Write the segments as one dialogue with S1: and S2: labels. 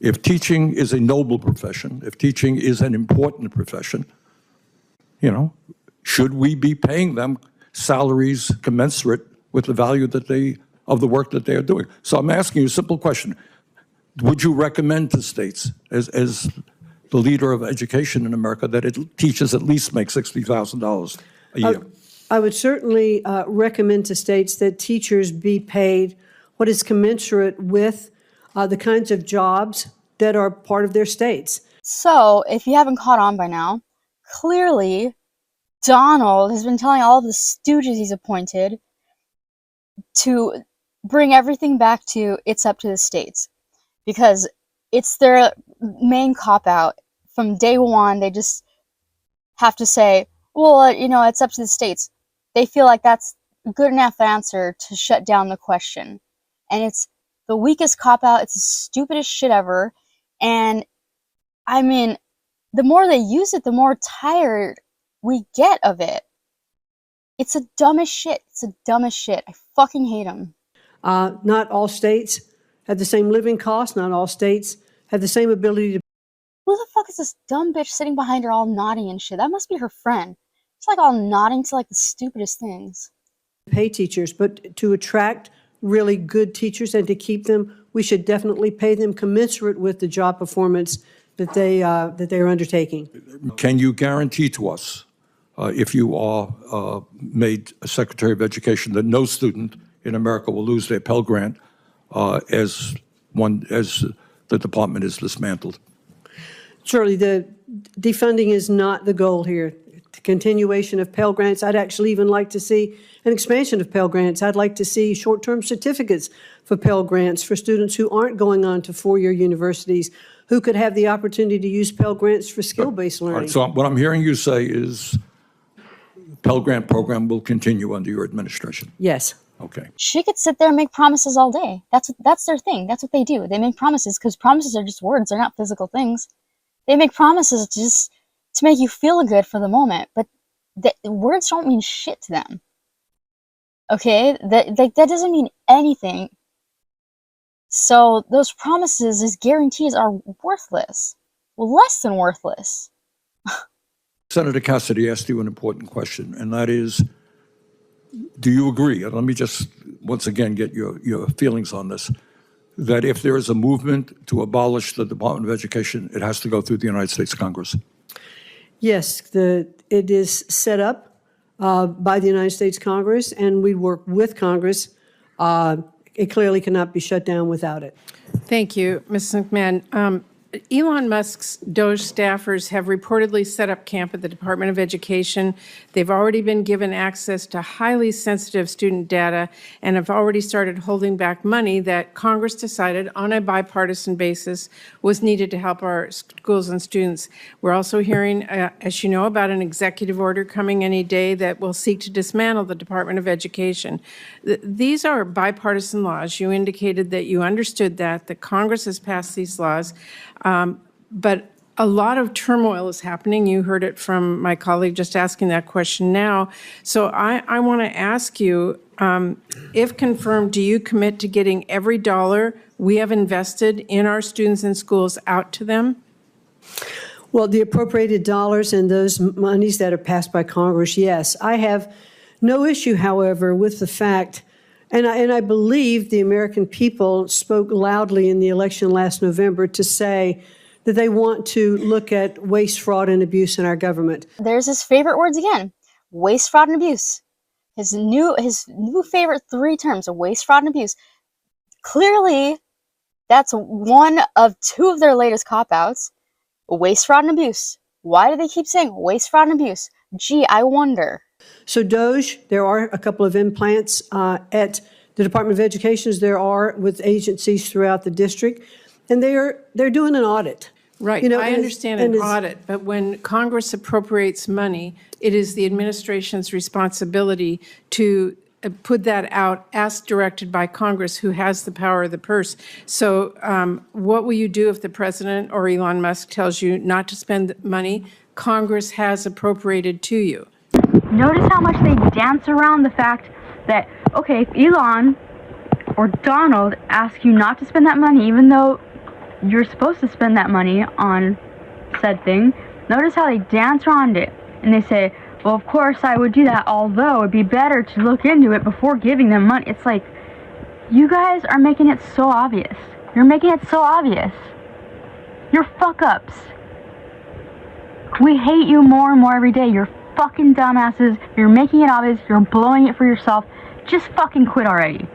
S1: If teaching is a noble profession, if teaching is an important profession, should we be paying them salaries commensurate with the value of the work that they are doing? So I'm asking you a simple question. Would you recommend to states, as the leader of education in America, that teachers at least make $60,000 a year?
S2: I would certainly recommend to states that teachers be paid what is commensurate with the kinds of jobs that are part of their states.
S3: So, if you haven't caught on by now, clearly Donald has been telling all of the stooges he's appointed to bring everything back to it's up to the states. Because it's their main cop-out. From day one, they just have to say, well, it's up to the states. They feel like that's a good enough answer to shut down the question. And it's the weakest cop-out. It's the stupidest shit ever. And, I mean, the more they use it, the more tired we get of it. It's the dumbest shit. It's the dumbest shit. I fucking hate them.
S2: Not all states have the same living costs. Not all states have the same ability to...
S3: Who the fuck is this dumb bitch sitting behind her all nodding and shit? That must be her friend. She's like all nodding to like the stupidest things.
S2: Pay teachers, but to attract really good teachers and to keep them, we should definitely pay them commensurate with the job performance that they are undertaking.
S1: Can you guarantee to us, if you are made a Secretary of Education, that no student in America will lose their Pell Grant as the department is dismantled?
S2: Surely the defunding is not the goal here. The continuation of Pell Grants, I'd actually even like to see an expansion of Pell Grants. I'd like to see short-term certificates for Pell Grants for students who aren't going on to four-year universities, who could have the opportunity to use Pell Grants for skill-based learning.
S1: Right, so what I'm hearing you say is Pell Grant program will continue under your administration.
S2: Yes.
S1: Okay.
S3: She could sit there and make promises all day. That's their thing. That's what they do. They make promises because promises are just words. They're not physical things. They make promises just to make you feel good for the moment, but words don't mean shit to them. Okay? That doesn't mean anything. So those promises, these guarantees are worthless. Well, less than worthless.
S1: Senator Cassidy asked you an important question, and that is, do you agree, and let me just once again get your feelings on this, that if there is a movement to abolish the Department of Education, it has to go through the United States Congress?
S2: Yes, it is set up by the United States Congress, and we work with Congress. It clearly cannot be shut down without it.
S4: Thank you, Ms. McMahon. Elon Musk's DOJ staffers have reportedly set up camp at the Department of Education. They've already been given access to highly sensitive student data and have already started holding back money that Congress decided on a bipartisan basis was needed to help our schools and students. We're also hearing, as you know, about an executive order coming any day that will seek to dismantle the Department of Education. These are bipartisan laws. You indicated that you understood that Congress has passed these laws. But a lot of turmoil is happening. You heard it from my colleague just asking that question now. So I want to ask you, if confirmed, do you commit to getting every dollar we have invested in our students and schools out to them?
S2: Well, the appropriated dollars and those monies that are passed by Congress, yes. I have no issue, however, with the fact, and I believe the American people spoke loudly in the election last November to say that they want to look at waste, fraud, and abuse in our government.
S3: There's his favorite words again: waste, fraud, and abuse. His new favorite three terms: waste, fraud, and abuse. Clearly, that's one of two of their latest cop-outs: waste, fraud, and abuse. Why do they keep saying waste, fraud, and abuse? Gee, I wonder.
S2: So DOJ, there are a couple of implants at the Department of Education, as there are with agencies throughout the district, and they're doing an audit.
S4: Right,
S2: You know,
S4: I understand an audit, but when Congress appropriates money, it is the administration's responsibility to put that out as directed by Congress, who has the power of the purse. So what will you do if the president or Elon Musk tells you not to spend money Congress has appropriated to you?
S5: Notice how much they dance around the fact that, okay, if Elon or Donald ask you not to spend that money, even though you're supposed to spend that money on said thing. Notice how they dance around it. And they say, well, of course I would do that, although it'd be better to look into it before giving them money. It's like, you guys are making it so obvious. You're making it so obvious. You're fuck-ups. We hate you more and more every day. You're fucking dumbasses. You're making it obvious. You're blowing it for yourself. Just fucking quit already.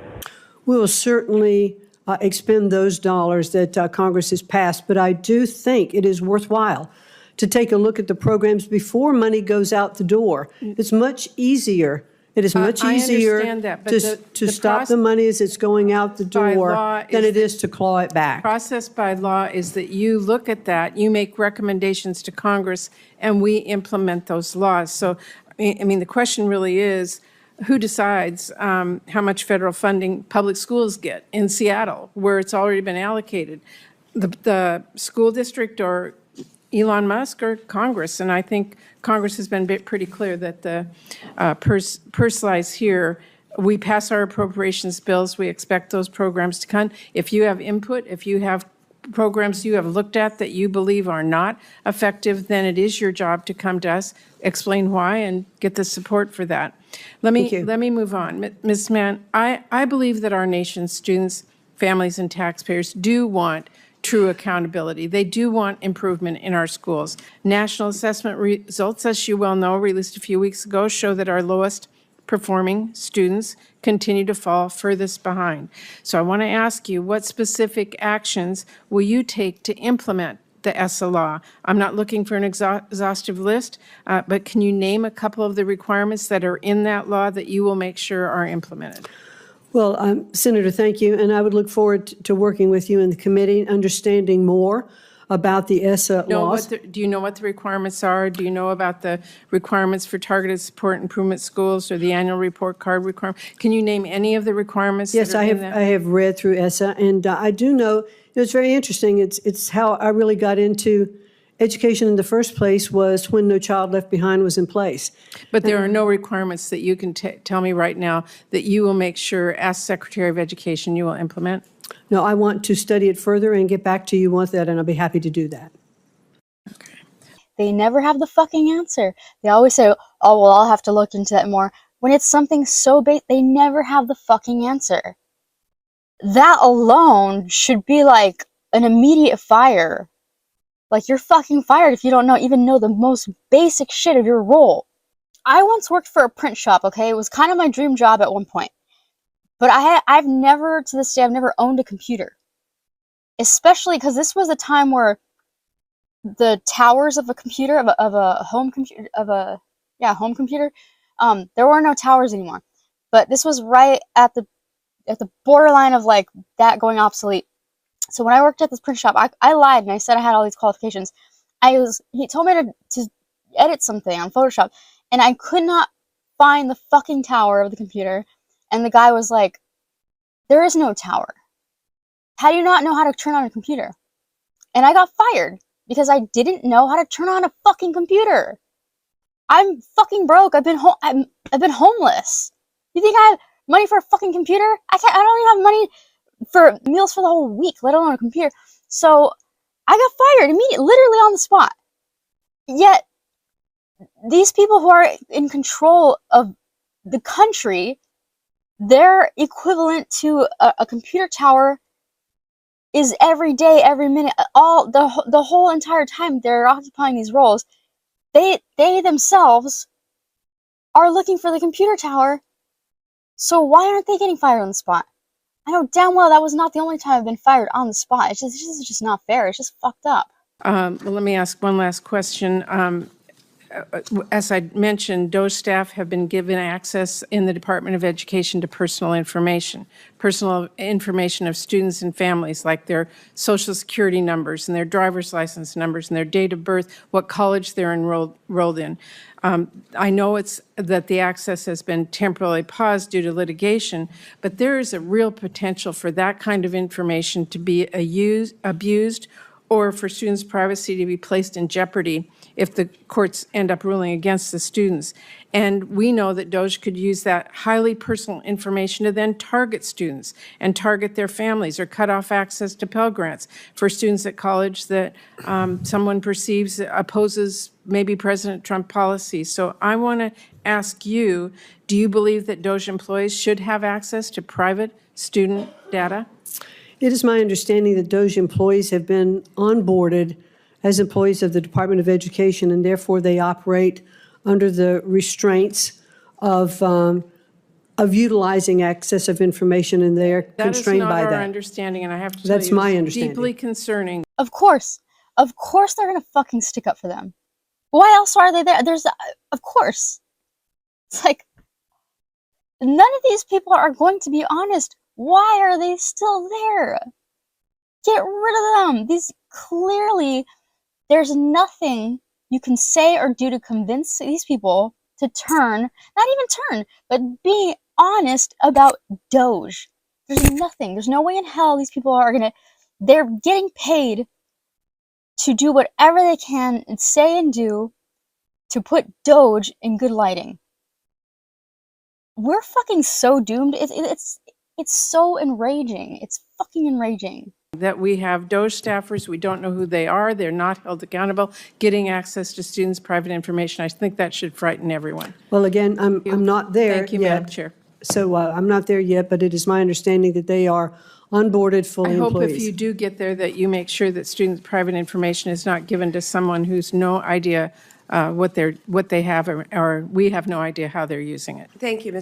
S2: We will certainly expend those dollars that Congress has passed, but I do think it is worthwhile to take a look at the programs before money goes out the door. It's much easier. It is much
S4: I
S2: easier
S4: understand that, but
S2: to
S4: the
S2: stop the money as it's going out the
S4: by
S2: door
S4: law
S2: than
S4: is
S2: it is to claw it back.
S4: Process by law is that you look at that, you make recommendations to Congress, and we implement those laws. So, I mean, the question really is, who decides how much federal funding public schools get in Seattle, where it's already been allocated? The school district or Elon Musk or Congress? And I think Congress has been pretty clear that the purse lies here. We pass our appropriations bills. We expect those programs to come. If you have input, if you have programs you have looked at that you believe are not effective, then it is your job to come to us, explain why, and get the support for that. Let me move on. Ms. Mann, I believe that our nation's students, families, and taxpayers do want true accountability. They do want improvement in our schools. National assessment results, as you well know, released a few weeks ago, show that our lowest performing students continue to fall furthest behind. So I want to ask you, what specific actions will you take to implement the ESSA law? I'm not looking for an exhaustive list, but can you name a couple of the requirements that are in that law that you will make sure are implemented?
S2: Well, Senator, thank you. And I would look forward to working with you in the committee, understanding more about the ESSA laws.
S4: Do you know what the requirements are? Do you know about the requirements for targeted support improvement schools or the annual report card requirement? Can you name any of the requirements
S2: Yes,
S4: that are in that?
S2: I have read through ESSA, and I do know, it's very interesting. It's how I really got into education in the first place, was when No Child Left Behind was in place.
S4: But there are no requirements that you can tell me right now that you will make sure, as Secretary of Education, you will implement?
S2: No, I want to study it further and get back to you with that, and I'll be happy to do that.
S4: Okay.
S3: They never have the fucking answer. They always say, oh, well, I'll have to look into that more. When it's something so big, they never have the fucking answer. That alone should be like an immediate fire. Like, you're fucking fired if you don't even know the most basic shit of your role. I once worked for a print shop, okay? It was kind of my dream job at one point. But I've never, to this day, I've never owned a computer. Especially because this was a time where the towers of a computer, of a home computer, home computer, there were no towers anymore. But this was right at the borderline of like that going obsolete. So when I worked at this print shop, I lied and I said I had all these qualifications. He told me to edit something on Photoshop, and I could not find the fucking tower of the computer. And the guy was like, there is no tower. How do you not know how to turn on a computer? And I got fired because I didn't know how to turn on a fucking computer. I'm fucking broke. I've been homeless. You think I have money for a fucking computer? I don't even have money for meals for the whole week, let alone a computer. So I got fired immediately, literally on the spot. Yet these people who are in control of the country, their equivalent to a computer tower is every day, every minute, the whole entire time they're occupying these roles. They themselves are looking for the computer tower. So why aren't they getting fired on the spot? I know damn well that was not the only time I've been fired on the spot. It's just not fair. It's just fucked up.
S4: Well, let me ask one last question. As I mentioned, DOE staff have been given access in the Department of Education to personal information of students and families, like their social security numbers and their driver's license numbers and their date of birth, what college they're enrolled in. I know that the access has been temporarily paused due to litigation, but there is a real potential for that kind of information to be abused or for students' privacy to be placed in jeopardy if the courts end up ruling against the students. And we know that DOJ could use that highly personal information to then target students and target their families or cut off access to Pell Grants for students at college that someone perceives opposes maybe President Trump policy. So I want to ask you, do you believe that DOJ employees should have access to private student data?
S2: It is my understanding that DOJ employees have been onboarded as employees of the Department of Education, and therefore they operate under the restraints of utilizing access of information, and they are constrained by
S4: That is not our
S2: that.
S4: understandanding, and I have to tell you,
S2: That's my
S4: it's
S2: understanding.
S4: deeply concerning.
S3: Of course they're gonna fucking stick up for them. Why else are they there? Of course. It's like, none of these people are going to be honest. Why are they still there? Get rid of them. There's nothing you can say or do to convince these people to turn, not even turn, but be honest about DOJ. There's nothing. There's no way in hell these people they're getting paid to do whatever they can and say and do to put DOJ in good lighting. We're fucking so doomed. It's so enraging. It's fucking enraging.
S4: That we have DOJ staffers, we don't know who they are, they're not held accountable, getting access to students' private information. I think that should frighten everyone.
S2: Well, again, I'm not there
S4: Thank you, Madam
S2: yet.
S4: Chair.
S2: So I'm not there yet, but it is my understanding that they are onboarded fully
S4: I hope
S2: employees.
S4: if you do get there that you make sure that students' private information is not given to someone who's no idea what they have, or we have no idea how they're using it.
S6: Thank you, Ms.